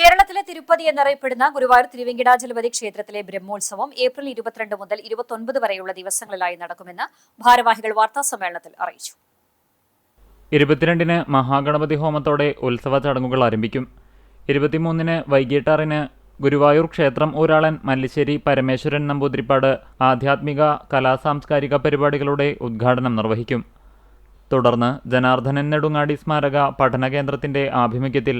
കേരളത്തിലെ തിരുപ്പതി എന്നറിയപ്പെടുന്ന ഗുരുവായൂർ തിരുവെങ്കിടാചലപതി ക്ഷേത്രത്തിലെ ബ്രഹ്മോത്സവം ഏപ്രിൽ 22 മുതൽ 29 വരെയുള്ള ദിവസങ്ങളിലായി നടക്കുമെന്ന് ഭാരവാഹികൾ വാർത്താസമ്മേളനത്തിൽ അറിയിച്ചു. 22-ന് മഹാഗണപതി ഹോമത്തോടെ ഉത്സവ ചടങ്ങുകൾ ആരംഭിക്കും. 23-ന് വൈകിട്ട് 6-ന് ഗുരുവായൂർ ക്ഷേത്രം ഊരാളൻ മല്ലിശ്ശേരി പരമേശ്വരൻ നമ്പൂതിരിപ്പാട് ആധ്യാത്മിക കലാസാംസ്കാരിക പരിപാടികളുടെ ഉദ്ഘാടനം നിർവഹിക്കും. തുടർന്ന് ജനാർദ്ദനൻ നെടുങ്ങാടി സ്മാരക പഠനകേന്ദ്രത്തിന്റെ ആഭിമുഖ്യത്തിൽ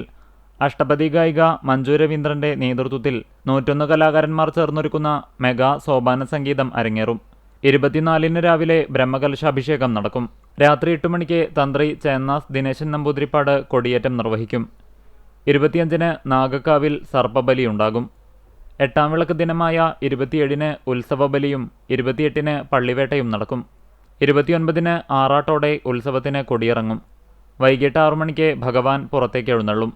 അഷ്ടപതി ഗായിക മഞ്ജു രവീന്ദ്രന്റെ നേതൃത്വത്തിൽ 101 കലാകാരന്മാർ ചേർന്നൊരുക്കുന്ന മെഗാ സോപാന സംഗീതം അരങ്ങേറും. 24-ന് രാവിലെ ബ്രഹ്മകലശാഭിഷേകം നടക്കും. രാത്രി 8 മണിക്ക് തന്ത്രി ചേന്നാസ് ദിനേശൻ നമ്പൂതിരിപ്പാട് കൊടിയേറ്റം നിർവഹിക്കും. 25-ന് നാഗക്കാവിൽ സർപ്പബലിയുണ്ടാകും. 8-ാം വിളക്ക് ദിനമായ 27-ന് ഉത്സവബലിയും 28-ന് പള്ളിവേട്ടയും നടക്കും. 29-ന് ആറാട്ടോടെ ഉത്സവത്തിന് കൊടിയിറങ്ങും. വൈകിട്ട് 6 മണിക്ക് ഭഗവാൻ പുറത്തേക്ക് എഴുന്നള്ളും.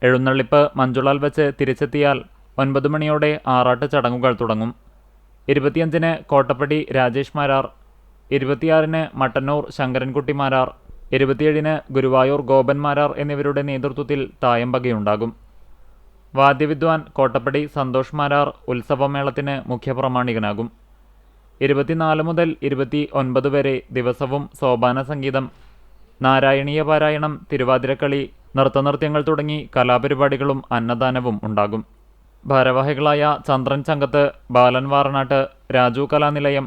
എഴുന്നള്ളിപ്പ് മഞ്ജുളാൽ വെച്ച് തിരിച്ചെത്തിയാൽ 9 മണിയോടെ ആറാട്ട് ചടങ്ങുകൾ തുടങ്ങും. 25-ന് കോട്ടപ്പടി രാജേഷ് മാരാർ, 26-ന് മട്ടന്നൂർ ശങ്കരൻകുട്ടി മാരാർ, 27-ന് ഗുരുവായൂർ ഗോപൻ മാരാർ എന്നിവരുടെ നേതൃത്വത്തിൽ തായമ്പകയുണ്ടാകും. വാദ്യവിദ്വാൻ കോട്ടപ്പടി സന്തോഷ് മാരാർ ഉത്സവമേളത്തിന് മുഖ്യപ്രമാണികനാകും. 24 മുതൽ 29 വരെ ദിവസവും സോപാന സംഗീതം, നാരായണീയ പാരായണം, തിരുവാതിരക്കളി, നൃത്തനൃത്യങ്ങൾ തുടങ്ങി കലാപരിപാടികളും അന്നദാനവും ഉണ്ടാകും. ഭാരവാഹികളായ ചന്ദ്രൻ ചങ്കത്ത്, ബാലൻ വാറനാട്ട്, രാജു കലാനിലയം,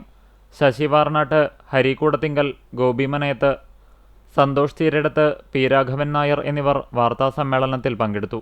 ശശി വാറനാട്ട്, ഹരികൂടത്തിങ്കൽ, ഗോപി മനയത്ത്, സന്തോഷ് ചീരടത്ത്, പി രാഘവൻ നായർ എന്നിവർ വാർത്താസമ്മേളനത്തിൽ പങ്കെടുത്തു.